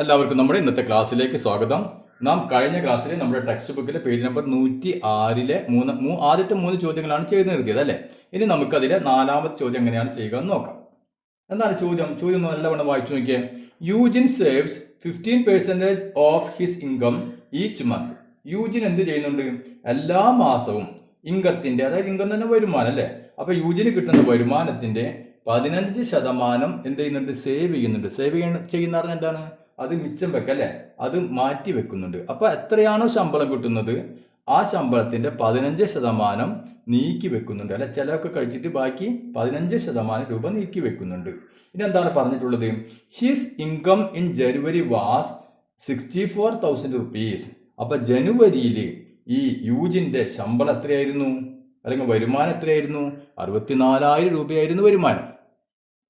എല്ലാവർക്കും നമ്മുടെ ഇന്നത്തെ ക്ലാസ്സിലേക്ക് സ്വാഗതം. നാം കഴിഞ്ഞ ക്ലാസ്സിൽ നമ്മുടെ ടെക്സ്റ്റ് ബുക്കിലെ പേജ് നമ്പർ 106-ലെ ആദ്യത്തെ 3 ചോദ്യങ്ങളാണ് ചെയ്ത് നിർത്തിയത് അല്ലേ. ഇനി നമുക്കതിലെ 4ാമത്തെ ചോദ്യം എങ്ങനെയാണ് ചെയ്യുക എന്ന് നോക്കാം. എന്താണ് ചോദ്യം നല്ലവണ്ണം വായിച്ചു നോക്കിയേ. Eugene saves 15% of his income each month. Eugene എന്ത് ചെയ്യുന്നുണ്ട്? എല്ലാ മാസവും ഇൻകത്തിന്റെ, അതായത് ഇൻകം തന്നെ വരുമാനം അല്ലേ. അപ്പൊ യൂജിന് കിട്ടുന്ന വരുമാനത്തിന്റെ 15% എന്ത് ചെയ്യുന്നുണ്ട്? സേവ് ചെയ്യുന്നുണ്ട്. ചെയ്യുന്ന പറഞ്ഞാൽ എന്താണ്? അത് മിച്ചം വെക്കല്ലേ, അത് മാറ്റി വെക്കുന്നുണ്ട്. അപ്പൊ എത്രയാണോ ശമ്പളം കിട്ടുന്നത് ആ ശമ്പളത്തിന്റെ 15% നീക്കി വെക്കുന്നുണ്ട് അല്ലെ. ചിലവൊക്കെ കഴിച്ചിട്ട് ബാക്കി 15% രൂപ നീക്കി വെക്കുന്നുണ്ട്. ഇനി എന്താണ് പറഞ്ഞിട്ടുള്ളത്? His income in January was 64,000 rupees. അപ്പൊ ജനുവരിയിൽ ഈ യൂജിന്റെ ശമ്പളം എത്രയായിരുന്നു, അല്ലെങ്കിൽ വരുമാനം എത്രയായിരുന്നു? 64,000 രൂപയായിരുന്നു വരുമാനം.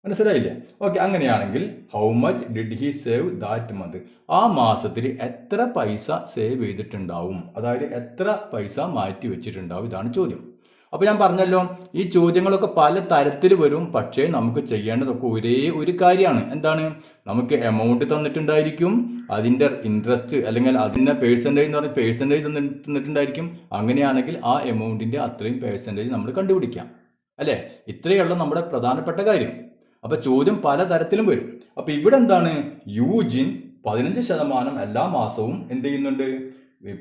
മനസ്സിലായില്ലേ? ഓക്കെ, അങ്ങനെയാണെങ്കിൽ how much did he save that month? ആ മാസത്തിൽ എത്ര പൈസ സേവ് ചെയ്തിട്ടുണ്ടാവും, അതായത് എത്ര പൈസ മാറ്റി വെച്ചിട്ടുണ്ടാവും, ഇതാണ് ചോദ്യം. അപ്പോൾ ഞാൻ പറഞ്ഞല്ലോ, ഈ ചോദ്യങ്ങളൊക്കെ പല തരത്തിൽ വരും. പക്ഷേ നമുക്ക് ചെയ്യേണ്ടതൊക്കെ ഒരേ ഒരു കാര്യമാണ്. എന്താണ്? നമുക്ക് എമൗണ്ട് തന്നിട്ടുണ്ടായിരിക്കും, അതിൻ്റെ ഇൻട്രസ്റ്റ് അല്ലെങ്കിൽ അതിൻ്റെ പേഴ്സൻറ്റേജ് എന്ന് പറഞ്ഞാൽ പേഴ്സൻറ്റേജ് തന്നിട്ടുണ്ടായിരിക്കും. അങ്ങനെയാണെങ്കിൽ ആ എമൗണ്ടിൻ്റെ അത്രയും പേഴ്സൻറ്റേജ് നമ്മൾ കണ്ടുപിടിക്കാം അല്ലേ. ഇത്രയുള്ള നമ്മുടെ പ്രധാനപ്പെട്ട കാര്യം. അപ്പൊ ചോദ്യം പലതരത്തിലും വരും. അപ്പൊ ഇവിടെ എന്താണ്? യൂജിൻ 15% എല്ലാ മാസവും എന്ത് ചെയ്യുന്നുണ്ട്?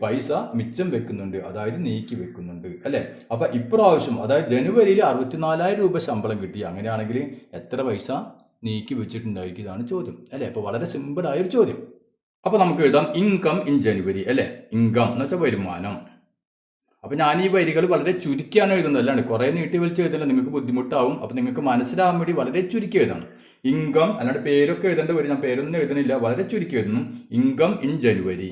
പൈസ മിച്ചം വെക്കുന്നുണ്ട്, അതായത് നീക്കി വെക്കുന്നുണ്ട് അല്ലെ. അപ്പൊ ഇപ്രാവശ്യം, അതായത് ജനുവരിയിൽ 64,000 രൂപ ശമ്പളം കിട്ടി. അങ്ങനെയാണെങ്കിൽ എത്ര പൈസ നീക്കി വെച്ചിട്ടുണ്ടായിരിക്കും, ഇതാണ് ചോദ്യം അല്ലെ. അപ്പൊ വളരെ സിമ്പിൾ ആയൊരു ചോദ്യം. അപ്പൊ നമുക്ക് എഴുതാം ഇൻകം ഇൻ ജനുവരി അല്ലെ. ഇൻകം എന്ന് വെച്ചാൽ വരുമാനം. അപ്പം ഞാൻ ഈ വരികൾ വളരെ ചുരുക്കിയാണ് എഴുതുന്നത്, അല്ലാണ്ട് കുറേ നീട്ടി വലിച്ച് എഴുതുന്നത് നിങ്ങൾക്ക് ബുദ്ധിമുട്ടാവും. അപ്പം നിങ്ങൾക്ക് മനസ്സിലാവാൻ വേണ്ടി വളരെ ചുരുക്കി എഴുതണം. ഇൻകം, അല്ലാണ്ട് പേരൊക്കെ എഴുതേണ്ട വരും. ഞാൻ പേരൊന്നും എഴുതുന്നില്ല, വളരെ ചുരുക്കി എഴുതുന്നു. ഇൻകം ഇൻ ജനുവരി.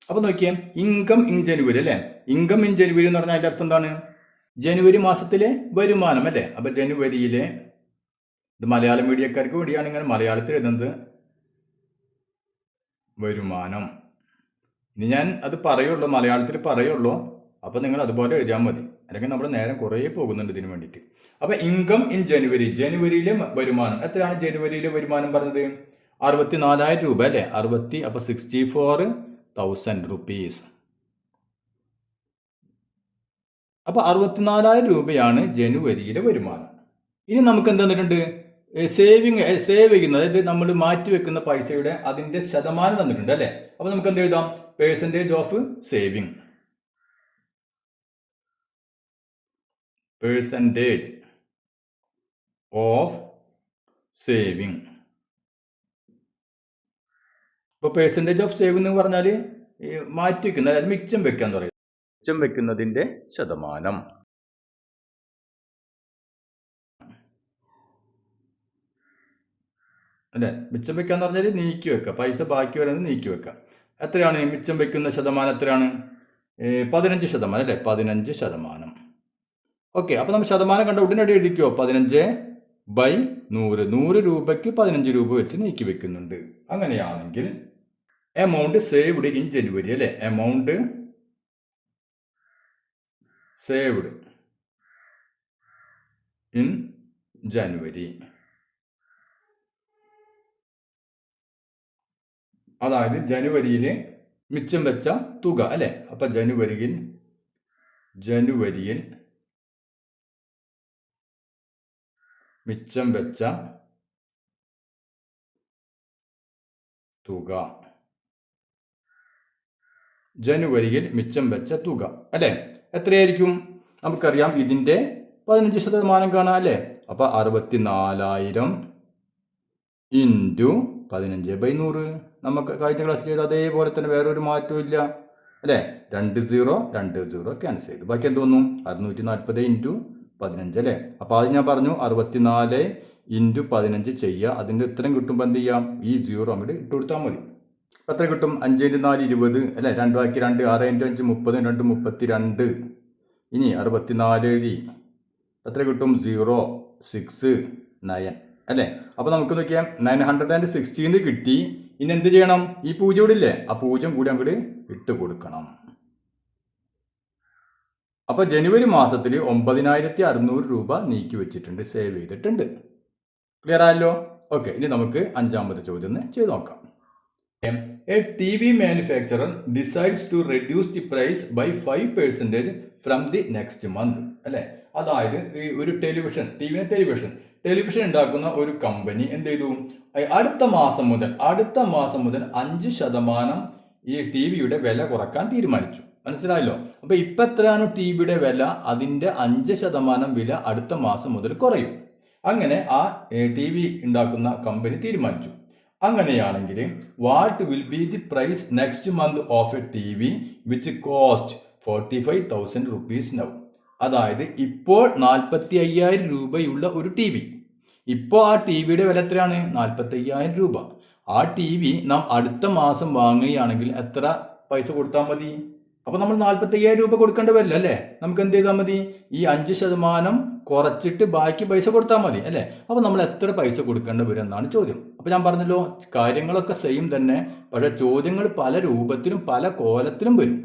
അപ്പൊ നോക്കിയേ, ഇൻകം ഇൻ ജനുവരി അല്ലേ. ഇൻകം ഇൻ ജനുവരി എന്ന് പറഞ്ഞാൽ അതിന്റെ അർത്ഥം എന്താണ്? ജനുവരി മാസത്തിലെ വരുമാനം അല്ലേ. അപ്പൊ ജനുവരിയിലെ, ഇത് മലയാളം മീഡിയക്കാർക്ക് വേണ്ടിയാണ് ഇങ്ങനെ മലയാളത്തിൽ എഴുതുന്നത്, വരുമാനം. ഇനി ഞാൻ അത് പറയുള്ളൂ, മലയാളത്തിൽ പറയുള്ളൂ. അപ്പോൾ നിങ്ങൾ അതുപോലെ എഴുതിയാൽ മതി, അല്ലെങ്കിൽ നമ്മൾ നേരം കുറേ പോകുന്നുണ്ട് ഇതിന് വേണ്ടിയിട്ട്. അപ്പോൾ ഇൻകം ഇൻ ജനുവരി, ജനുവരിയിലെ വരുമാനം എത്രയാണ്? ജനുവരിയിലെ വരുമാനം പറഞ്ഞത് 64,000 രൂപ അല്ലേ. അപ്പോൾ 64,000 റുപ്പീസ്. അപ്പോൾ 64,000 രൂപയാണ് ജനുവരിയിലെ വരുമാനം. ഇനി നമുക്ക് എന്ത് തന്നിട്ടുണ്ട്? സേവ് ചെയ്യുന്നത്, അതായത് നമ്മൾ മാറ്റി വെക്കുന്ന പൈസയുടെ അതിന്റെ ശതമാനം തന്നിട്ടുണ്ട് അല്ലേ. അപ്പൊ നമുക്ക് എന്ത് എഴുതാം? Percentage of saving. Percentage of saving. ഇപ്പൊ പേഴ്സൻറ്റേജ് ഓഫ് സേവിങ് എന്ന് പറഞ്ഞാൽ മാറ്റി വെക്കുന്ന, അതായത് മിച്ചം വെക്കുക എന്ന് പറയും. മിച്ചം വെക്കുന്നതിന്റെ ശതമാനം അല്ലേ. മിച്ചം വെക്കുക എന്ന് പറഞ്ഞാൽ നീക്കി വെക്കുക, പൈസ ബാക്കി വരുന്നത് നീക്കി വെക്കുക. എത്രയാണ് മിച്ചം വെക്കുന്ന ശതമാനം? എത്രയാണ്? 15% അല്ലേ. 15%. ഓക്കെ, അപ്പൊ നമ്മൾ ശതമാനം കണ്ട ഉടനടി എഴുതിക്കോ. 15/100. 100 രൂപയ്ക്ക് 15 രൂപ വെച്ച് നീക്കി വെക്കുന്നുണ്ട്. അങ്ങനെയാണെങ്കിൽ എമൗണ്ട് സേവ്ഡ് ഇൻ ജനുവരി അല്ലേ. എമൗണ്ട് സേവ്ഡ് ഇൻ ജനുവരി, അതായത് ജനുവരിയിൽ മിച്ചം വെച്ച തുക അല്ലെ. അപ്പൊ ജനുവരിയിൽ മിച്ചം വെച്ച തുക, ജനുവരിയിൽ മിച്ചം വെച്ച തുക അല്ലെ എത്രയായിരിക്കും? നമുക്കറിയാം ഇതിന്റെ 15% കാണാം അല്ലെ. അപ്പൊ 64,000 ഇൻറ്റു 15/100. നമുക്ക് കഴിഞ്ഞ ക്ലാസ് ചെയ്ത് അതേപോലെ തന്നെ വേറൊരു മാറ്റവും ഇല്ല അല്ലേ. 2 0 ക്യാൻസൽ ചെയ്തു. ബാക്കി എന്ത് വന്നു? 640 ഇൻറ്റു 15 അല്ലേ. അപ്പോൾ അത് ഞാൻ പറഞ്ഞു 64 ഇൻറ്റു 15 ചെയ്യുക. അതിൻ്റെ ഉത്തരം കിട്ടുമ്പോൾ എന്ത് ചെയ്യാം? ഈ 0 അങ്ങോട്ട് ഇട്ട് കൊടുത്താൽ മതി. എത്ര കിട്ടും? 5 × 4 20 അല്ലേ. 2 ബാക്കി 2, 6 × 5 30, 2 32. ഇനി 64 എഴുതി, എത്ര കിട്ടും? 0 6 9 അല്ലേ. അപ്പോൾ നമുക്ക് നോക്കിയാൽ 916 കിട്ടി. ഇനി എന്ത് ചെയ്യണം? ഈ 0 ഇവിടെ ഇല്ലേ, ആ 0 കൂടി അങ്ങോട്ട് ഇട്ട് കൊടുക്കണം. അപ്പോൾ ജനുവരി മാസത്തിൽ 9,600 രൂപ നീക്കി വെച്ചിട്ടുണ്ട്, സേവ് ചെയ്തിട്ടുണ്ട്. ക്ലിയർ ആയല്ലോ? ഓക്കെ, ഇനി നമുക്ക് അഞ്ചാമത്തെ ചോദ്യം ഒന്ന് ചെയ്ത് നോക്കാം. A TV manufacturer decides to reduce the price by 5% from the next month. അല്ലേ, അതായത് ഈ ഒരു ടെലിവിഷൻ ഉണ്ടാക്കുന്ന ഒരു കമ്പനി എന്ത് ചെയ്തു, അടുത്ത മാസം മുതൽ 5% ഈ ടി വിയുടെ വില കുറക്കാൻ തീരുമാനിച്ചു. മനസ്സിലായല്ലോ? അപ്പൊ ഇപ്പൊ എത്രയാണ് ടി വിയുടെ വില, അതിന്റെ 5% വില അടുത്ത മാസം മുതൽ കുറയും. അങ്ങനെ ആ ടി വി ഉണ്ടാക്കുന്ന കമ്പനി തീരുമാനിച്ചു. അങ്ങനെയാണെങ്കിൽ what will be the price next month of a TV which cost 45,000 rupees now. അതായത് ഇപ്പോൾ 45,000 രൂപയുള്ള ഒരു ടി വി, ഇപ്പോൾ ആ ടി വിയുടെ വില എത്രയാണ്? 45,000 രൂപ. ആ ടി വി നാം അടുത്ത മാസം വാങ്ങുകയാണെങ്കിൽ എത്ര പൈസ കൊടുത്താൽ മതി? അപ്പോൾ നമ്മൾ 45,000 രൂപ കൊടുക്കേണ്ടി വരില്ല അല്ലേ? നമുക്ക് എന്ത് ചെയ്താൽ മതി? ഈ 5% കുറച്ചിട്ട് ബാക്കി പൈസ കൊടുത്താൽ മതി അല്ലേ? അപ്പോൾ നമ്മൾ എത്ര പൈസ കൊടുക്കേണ്ടി വരും എന്നാണ് ചോദ്യം. അപ്പോൾ ഞാൻ പറഞ്ഞല്ലോ, കാര്യങ്ങളൊക്കെ സെയിം തന്നെ, പക്ഷേ ചോദ്യങ്ങൾ പല രൂപത്തിലും പല കോലത്തിലും വരും.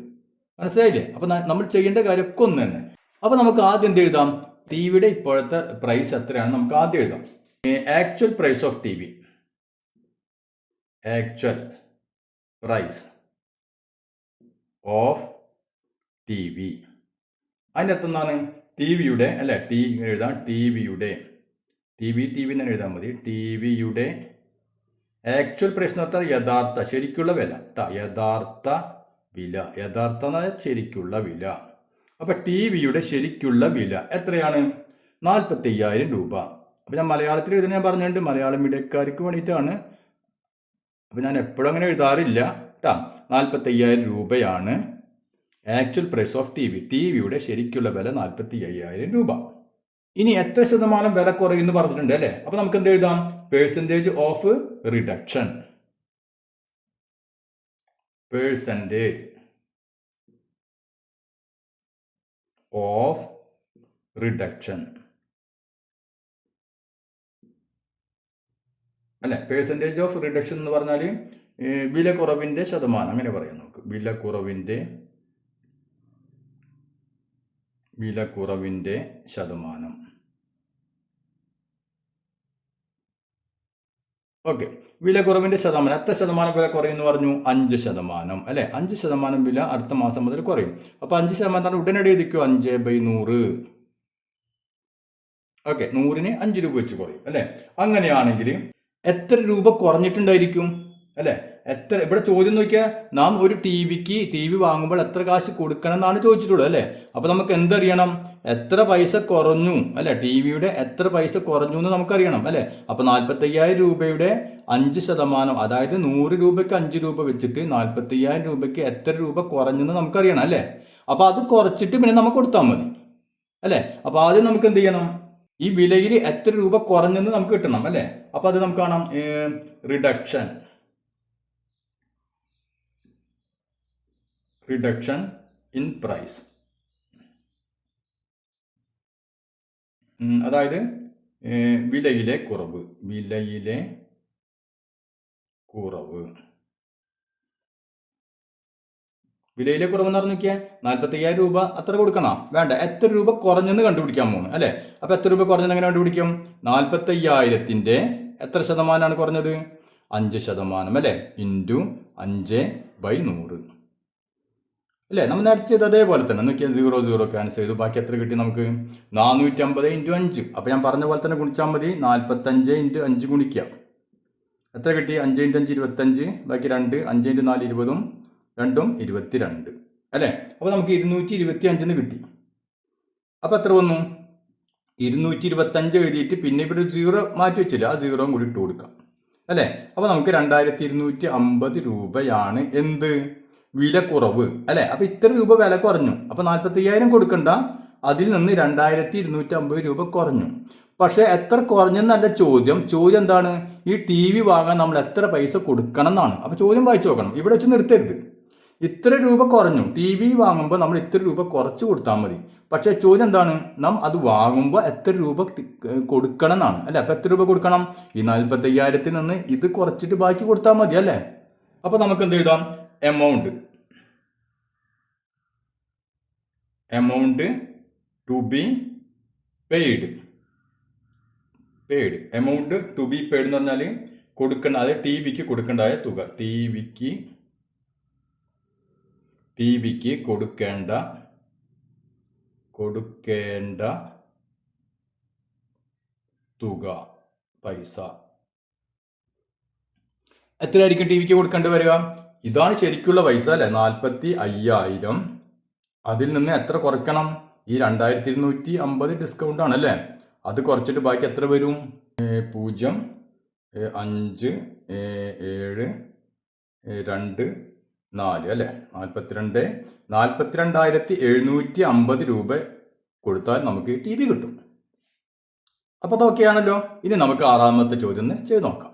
മനസ്സിലായില്ലേ? അപ്പോൾ നമ്മൾ ചെയ്യേണ്ട കാര്യമൊക്കെ ഒന്ന് തന്നെ. അപ്പോൾ നമുക്ക് ആദ്യം എന്ത് എഴുതാം? ടി വിയുടെ ഇപ്പോഴത്തെ പ്രൈസ് എത്രയാണ് നമുക്ക് ആദ്യം എഴുതാം. Actual price of TV, actual price of TV. അതിൻ്റെ അർത്ഥം എന്താണ്? ടി വിയുടെ അല്ലെ, എഴുതാം ടി വിയുടെ, ടി വി എന്ന് എഴുതാൻ മതി. ടി വിയുടെ ആക്ച്വൽ പ്രൈസ് എന്ന് പറഞ്ഞാൽ യഥാർത്ഥ ശരിക്കുള്ള വില, യഥാർത്ഥ വില, യഥാർത്ഥ എന്ന് പറഞ്ഞാൽ ശരിക്കുള്ള വില. അപ്പൊ ടി വിയുടെ ശരിക്കുള്ള വില എത്രയാണ്? 45,000 രൂപ. അപ്പൊ ഞാൻ മലയാളത്തിൽ എഴുതുന്ന ഞാൻ പറഞ്ഞിട്ടുണ്ട്, മലയാളം മീഡിയക്കാർക്ക് വേണ്ടിയിട്ടാണ്. അപ്പൊ ഞാൻ എപ്പോഴും അങ്ങനെ എഴുതാറില്ല കേട്ടോ. 45,000 രൂപയാണ് actual price of TV. ടി വിയുടെ ശരിക്കുള്ള വില 45,000 രൂപ. ഇനി എത്ര ശതമാനം വില കുറയുമെന്ന് പറഞ്ഞിട്ടുണ്ട് അല്ലേ? അപ്പൊ നമുക്ക് എന്ത് എഴുതാം? Percentage of reduction, percentage of reduction അല്ലെ. പെർസെൻറ്റേജ് ഓഫ് റിഡക്ഷൻ എന്ന് പറഞ്ഞാൽ വില കുറവിൻ്റെ ശതമാനം, അങ്ങനെ പറയാം നമുക്ക്. വില കുറവിൻ്റെ ശതമാനം. ഓക്കെ, വില കുറവിൻ്റെ ശതമാനം എത്ര ശതമാനം വില കുറയുമെന്ന് പറഞ്ഞു? 5% അല്ലെ. 5% വില അടുത്ത മാസം മുതൽ കുറയും. അപ്പൊ 5% ഉടനടി എഴുതിക്കോ, 5/100. ഓക്കെ, 100ന് 5 രൂപ വെച്ച് കുറയും അല്ലെ. അങ്ങനെയാണെങ്കിൽ എത്ര രൂപ കുറഞ്ഞിട്ടുണ്ടായിരിക്കും അല്ലെ? എത്ര, ഇവിടെ ചോദ്യം നോക്കിയാൽ നാം ഒരു ടി വി വാങ്ങുമ്പോൾ എത്ര കാശ് കൊടുക്കണം എന്നാണ് ചോദിച്ചിട്ടുള്ളത് അല്ലേ? അപ്പൊ നമുക്ക് എന്തറിയണം? എത്ര പൈസ കുറഞ്ഞു അല്ലെ? ടി വിയുടെ എത്ര പൈസ കുറഞ്ഞു എന്ന് നമുക്കറിയണം അല്ലെ? അപ്പൊ 45,000 രൂപയുടെ 5%, അതായത് 100 രൂപയ്ക്ക് 5 രൂപ വെച്ചിട്ട് 45,000 രൂപയ്ക്ക് എത്ര രൂപ കുറഞ്ഞെന്ന് നമുക്കറിയണം അല്ലെ? അപ്പൊ അത് കുറച്ചിട്ട് പിന്നെ നമുക്ക് കൊടുത്താൽ മതി അല്ലെ? അപ്പൊ ആദ്യം നമുക്ക് എന്ത് ചെയ്യണം? ഈ വിലയിൽ എത്ര രൂപ കുറഞ്ഞെന്ന് നമുക്ക് കിട്ടണം അല്ലെ? അപ്പൊ അത് നമുക്ക് കാണാം, റിഡക്ഷൻ ഇൻ പ്രൈസ്. അതായത് വിലയിലെ കുറവ്, വിലയിലെ കുറവ് എന്ന് പറഞ്ഞു നോക്കിയാൽ 45,000 രൂപ അത്ര കൊടുക്കണം, വേണ്ട, എത്ര രൂപ കുറഞ്ഞെന്ന് കണ്ടുപിടിക്കാൻ പോകുന്നു അല്ലെ? അപ്പൊ എത്ര രൂപ കുറഞ്ഞെന്ന് എങ്ങനെ കണ്ടുപിടിക്കും? 45,000ന്റെ എത്ര ശതമാനമാണ് കുറഞ്ഞത്? 5% അല്ലെ, ഇൻറ്റു 5/100 അല്ലേ? നമ്മൾ നേരത്തെ ചെയ്ത് അതേപോലെ തന്നെ നോക്കിയാൽ 0 ക്യാൻസൽ ചെയ്തു, ബാക്കി എത്ര കിട്ടി നമുക്ക്? 450 × 5. അപ്പം ഞാൻ പറഞ്ഞ പോലെ തന്നെ ഗുണിച്ചാൽ മതി. 45 × 5 ഗുണിക്കാം, എത്ര കിട്ടി? 5 × 5 25, ബാക്കി 2, 5 × 4 20, 2 22 അല്ലേ? അപ്പോൾ നമുക്ക് 225 കിട്ടി. അപ്പം എത്ര വന്നു? 225 എഴുതിയിട്ട് പിന്നെ ഇവിടെ 0 മാറ്റി വെച്ചില്ല, ആ 0 കൂടി ഇട്ട് കൊടുക്കാം അല്ലേ? അപ്പോൾ നമുക്ക് 2,250 രൂപയാണ് എന്ത്? വില കുറവ് അല്ലെ? അപ്പൊ ഇത്ര രൂപ വില കുറഞ്ഞു. അപ്പൊ 45,000 കൊടുക്കണ്ട, അതിൽ നിന്ന് 2,250 രൂപ കുറഞ്ഞു. പക്ഷെ എത്ര കുറഞ്ഞെന്നല്ല ചോദ്യം. ചോദ്യം എന്താണ്? ഈ ടി വി വാങ്ങാൻ നമ്മൾ എത്ര പൈസ കൊടുക്കണം എന്നാണ്. അപ്പൊ ചോദ്യം വായിച്ചു നോക്കണം, ഇവിടെ വെച്ച് നിർത്തരുത്. ഇത്ര രൂപ കുറഞ്ഞു, ടി വി വാങ്ങുമ്പോൾ നമ്മൾ ഇത്ര രൂപ കുറച്ച് കൊടുത്താൽ മതി. പക്ഷെ ചോദ്യം എന്താണ്? നാം അത് വാങ്ങുമ്പോൾ എത്ര രൂപ കൊടുക്കണം എന്നാണ് അല്ലെ? അപ്പൊ എത്ര രൂപ കൊടുക്കണം? ഈ 45,000ത്തിൽ നിന്ന് ഇത് കുറച്ചിട്ട് ബാക്കി കൊടുത്താൽ മതി അല്ലേ? അപ്പൊ നമുക്ക് എന്ത് എഴുതാം? Amount amount to be paid. Amount to be paid എന്ന് പറഞ്ഞാൽ കൊടുക്കേണ്ട, അതായത് ടി വിക്ക് കൊടുക്കേണ്ടായ തുക, ടി വിക്ക് കൊടുക്കേണ്ട തുക, പൈസ എത്രയായിരിക്കും ടി വിക്ക് കൊടുക്കേണ്ടി വരിക? ഇതാണ് ശരിക്കുള്ള പൈസ അല്ലേ, 45,000. അതിൽ നിന്ന് എത്ര കുറയ്ക്കണം? ഈ 2,250 ഡിസ്കൗണ്ട് ആണല്ലേ, അത് കുറച്ചിട്ട് ബാക്കി എത്ര വരും? 0,5,7,2,4 അല്ലേ, 42,750 രൂപ കൊടുത്താൽ നമുക്ക് ടി വി കിട്ടും. അപ്പോൾ അതൊക്കെയാണല്ലോ. ഇനി നമുക്ക് 6ാമത്തെ ചോദ്യം ചെയ്ത് നോക്കാം.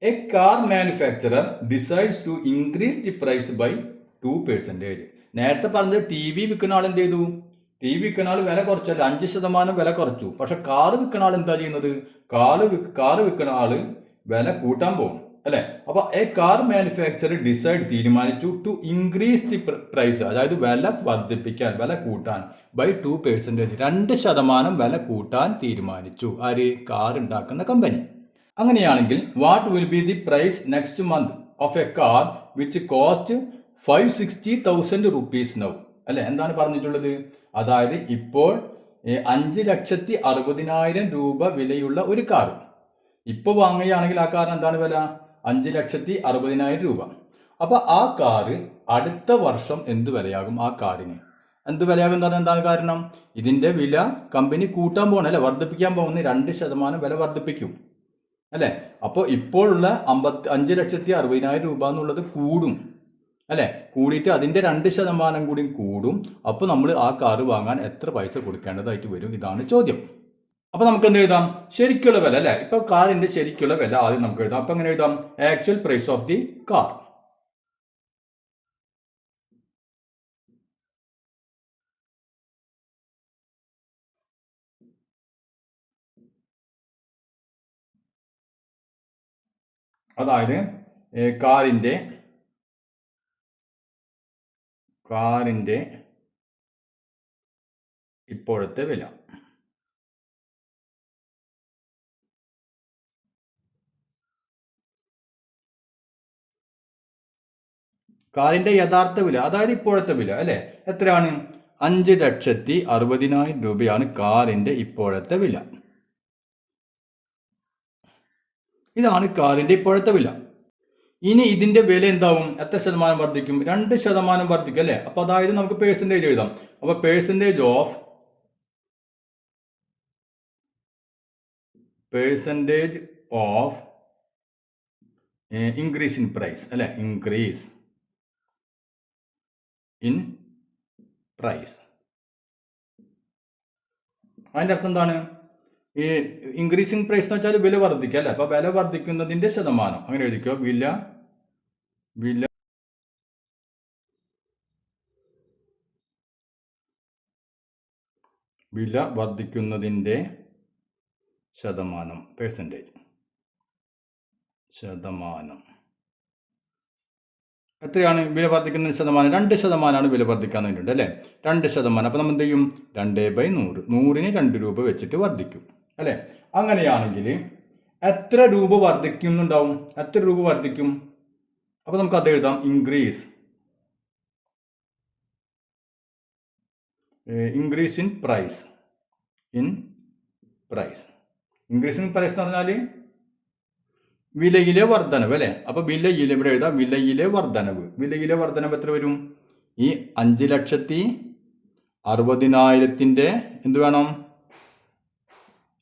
A car manufacturer decides to increase the price by 2%. നേരത്തെ പറഞ്ഞത് ടി വി വിൽക്കുന്ന ആൾ എന്ത് ചെയ്തു? ടി വി വിൽക്കുന്ന ആൾ വില കുറച്ചല്ല, 5% വില കുറച്ചു. പക്ഷെ കാറ് വിൽക്കുന്ന ആൾ എന്താ ചെയ്യുന്നത്? കാറ് വിൽക്കുന്ന ആള് വില കൂട്ടാൻ പോകും അല്ലെ. അപ്പൊ എ കാർ മാനുഫാക്ചറർ തീരുമാനിച്ചു ടു ഇൻക്രീസ് ദി പ്രൈസ്, അതായത് വില വർദ്ധിപ്പിക്കാൻ, വില കൂട്ടാൻ ബൈ 2%, 2% വില കൂട്ടാൻ തീരുമാനിച്ചു. ആര്? കാർ ഉണ്ടാക്കുന്ന കമ്പനി. അങ്ങനെയാണെങ്കിൽ what will be the price next month of a car which cost 560,000 rupees now അല്ലെ. എന്താണ് പറഞ്ഞിട്ടുള്ളത്? അതായത് ഇപ്പോൾ 5,60,000 രൂപ വിലയുള്ള ഒരു കാർ ഇപ്പോൾ വാങ്ങുകയാണെങ്കിൽ ആ കാറിന് എന്താണ് വില? 5,60,000 രൂപ. അപ്പൊ ആ കാറ് അടുത്ത വർഷം എന്ത് വിലയാകും? ആ കാറിന് എന്ത് വിലയാകും? എന്താണ് കാരണം? ഇതിന്റെ വില കമ്പനി കൂട്ടാൻ പോകണം അല്ലെ, വർദ്ധിപ്പിക്കാൻ പോകുന്ന 2% വില വർദ്ധിപ്പിക്കും അല്ലെ. അപ്പോൾ ഇപ്പോഴുള്ള 5,60,000 രൂപ എന്നുള്ളത് കൂടും അല്ലെ, കൂടിയിട്ട് അതിന്റെ 2% കൂടി കൂടും. അപ്പോൾ നമ്മൾ ആ കാറ് വാങ്ങാൻ എത്ര പൈസ കൊടുക്കേണ്ടതായിട്ട് വരും? ഇതാണ് ചോദ്യം. അപ്പൊ നമുക്ക് എന്ത് എഴുതാം? ശരിക്കുള്ള വില അല്ലെ. ഇപ്പൊ കാറിന്റെ ശരിക്കുള്ള വില ആദ്യം നമുക്ക് എഴുതാം. അപ്പൊ എങ്ങനെ എഴുതാം? Actual price of the car. അതായത് കാറിന്റെ ഇപ്പോഴത്തെ വില. കാറിന്റെ യഥാർത്ഥ വില, അതായത് ഇപ്പോഴത്തെ വില അല്ലെ, എത്രയാണ്? 5,60,000 രൂപയാണ് കാറിന്റെ ഇപ്പോഴത്തെ വില. ഇതാണ് കാറിന്റെ ഇപ്പോഴത്തെ വില. ഇനി ഇതിന്റെ വില എന്താവും? എത്ര ശതമാനം വർദ്ധിക്കും? 2% വർദ്ധിക്കും അല്ലെ. അപ്പൊ അതായത് നമുക്ക് പേഴ്സൻറ്റേജ് എഴുതാം. അപ്പൊ percentage of increase in price അല്ലെ, ഇൻക്രീസ് ഇൻ പ്രൈസ്. അതിന്റെ അർത്ഥം എന്താണ്? ഈ ഇൻക്രീസിങ് പ്രൈസ് എന്ന് വെച്ചാൽ വില വർദ്ധിക്കുക അല്ലെ. അപ്പൊ വില വർദ്ധിക്കുന്നതിന്റെ ശതമാനം അങ്ങനെ എഴുതിക്കോ. വില വർദ്ധിക്കുന്നതിന്റെ ശതമാനം, പെർസെൻറ്റേജ്, ശതമാനം എത്രയാണ് വില വർദ്ധിക്കുന്ന ശതമാനം? 2% വില വർദ്ധിക്കാൻ വേണ്ടിയിട്ടുണ്ട് അല്ലേ, 2%. അപ്പം നമ്മൾ എന്ത് ചെയ്യും? 2/100, 100ന് 2 രൂപ വെച്ചിട്ട് വർദ്ധിക്കും അല്ലേ. അങ്ങനെയാണെങ്കിൽ എത്ര രൂപ വർദ്ധിക്കുന്നുണ്ടാവും? എത്ര രൂപ വർദ്ധിക്കും? അപ്പോൾ നമുക്ക് അത് എഴുതാം. Increase in price. Increase in price എന്ന് പറഞ്ഞാൽ വിലയിലെ വർധനവ് അല്ലേ. അപ്പൊ വിലയിലെ ഇവിടെ എഴുതാം, വിലയിലെ വർധനവ് എത്ര വരും? ഈ 5,60,000 എന്ത് വേണം?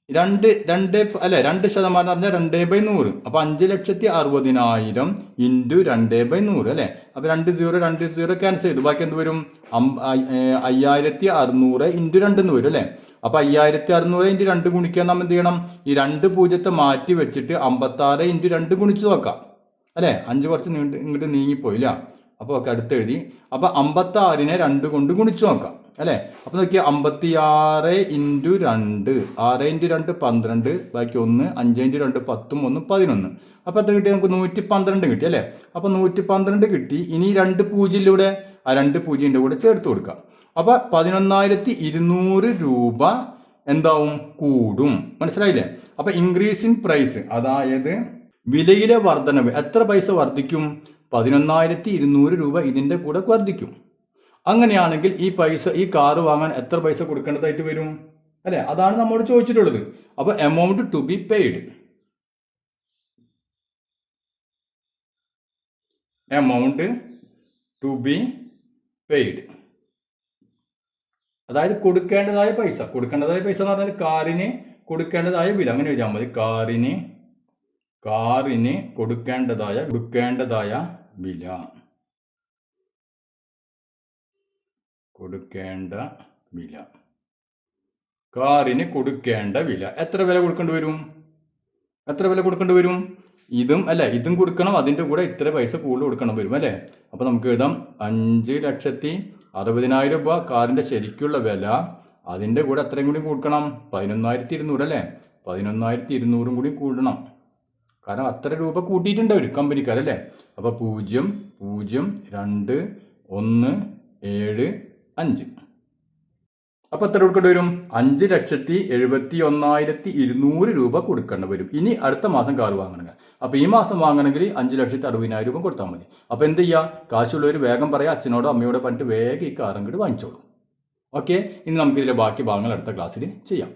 2% പറഞ്ഞാൽ 2/100. അപ്പൊ 5,60,000 ഇൻറ്റു 2/100 അല്ലെ. അപ്പൊ 2 ക്യാൻസൽ ചെയ്തു, ബാക്കി എന്ത് വരും? 5,600 ഇൻറ്റു 2 എന്ന് വരും അല്ലെ. അപ്പൊ 5,600 ഇൻറ്റു 2 ഗുണിക്കാൻ നമ്മൾ എന്ത് ചെയ്യണം? ഈ 2 പൂജ്യത്തെ മാറ്റി വെച്ചിട്ട് 56 ഇൻറ്റു 2 ഗുണിച്ചു നോക്കാം അല്ലെ. 5 കുറച്ച് ഇങ്ങോട്ട് നീങ്ങിപ്പോയില്ല. അപ്പോൾ ഒക്കെ അടുത്തെഴുതി. അപ്പൊ 56നെ 2 കൊണ്ട് ഗുണിച്ചു നോക്കാം അല്ലെ. അപ്പൊ നോക്കിയാൽ 56 ഇൻറ്റു 2, 6 ഇൻറ്റു 2 12, ബാക്കി 1, 5 ഇൻറ്റു 2 10, 1 11. അപ്പൊ എത്ര കിട്ടി? നമുക്ക് 112 കിട്ടി അല്ലെ. അപ്പൊ 112 കിട്ടി. ഇനി 2 പൂജ്യത്തിലൂടെ ആ 2 പൂജ്യത്തിൻ്റെ കൂടെ ചേർത്ത് കൊടുക്കാം. അപ്പോൾ 11,200 രൂപ എന്താവും കൂടും. മനസ്സിലായില്ലേ? അപ്പോൾ ഇൻക്രീസ് ഇൻ പ്രൈസ്, അതായത് വിലയിലെ വർധനവ് എത്ര പൈസ വർദ്ധിക്കും? 11,200 രൂപ ഇതിൻ്റെ കൂടെ വർദ്ധിക്കും. അങ്ങനെയാണെങ്കിൽ ഈ കാറ് വാങ്ങാൻ എത്ര പൈസ കൊടുക്കേണ്ടതായിട്ട് വരും അല്ലേ? അതാണ് നമ്മോട് ചോദിച്ചിട്ടുള്ളത്. അപ്പോൾ amount to be paid, amount to be paid, അതായത് കൊടുക്കേണ്ടതായ പൈസ എന്ന് പറഞ്ഞാൽ കാറിന് കൊടുക്കേണ്ടതായ വില, അങ്ങനെ എഴുതിയാൽ മതി. കാറിന് കൊടുക്കേണ്ടതായ വില, കാറിന് കൊടുക്കേണ്ട വില എത്ര വില കൊടുക്കേണ്ടി വരും? ഇതും അല്ലേ, ഇതും കൊടുക്കണം, അതിൻ്റെ കൂടെ ഇത്ര പൈസ കൂടുതൽ കൊടുക്കണം വരും അല്ലേ? അപ്പോൾ നമുക്ക് എഴുതാം 5,60,000 രൂപ കാറിൻ്റെ ശരിക്കുള്ള വില, അതിൻ്റെ കൂടെ എത്രയും കൂടി കൊടുക്കണം? 11,200 അല്ലേ? 11,200 കൂടി കൂടണം, കാരണം അത്ര രൂപ കൂട്ടിയിട്ടുണ്ട് അവർ കമ്പനിക്കാരല്ലേ. അപ്പോൾ 0,0,1,7,5. അപ്പോൾ എത്ര കൊടുക്കേണ്ടി വരും? 5,71,200 രൂപ കൊടുക്കേണ്ടി വരും. ഇനി അടുത്ത മാസം കാർ വാങ്ങണമെങ്കിൽ, അപ്പോൾ ഈ മാസം വാങ്ങണമെങ്കിൽ 5,60,000 രൂപ കൊടുത്താൽ മതി. അപ്പോൾ എന്ത് ചെയ്യുക? കാശുള്ളവർ വേഗം പറയുക, അച്ഛനോടോ അമ്മയോടോ പറഞ്ഞിട്ട് വേഗം ഈ കാർ അങ്ങോട്ട് വാങ്ങിച്ചോളൂ. ഓക്കെ, ഇനി നമുക്കിതിലെ ബാക്കി ഭാഗങ്ങൾ അടുത്ത ക്ലാസ്സിൽ ചെയ്യാം.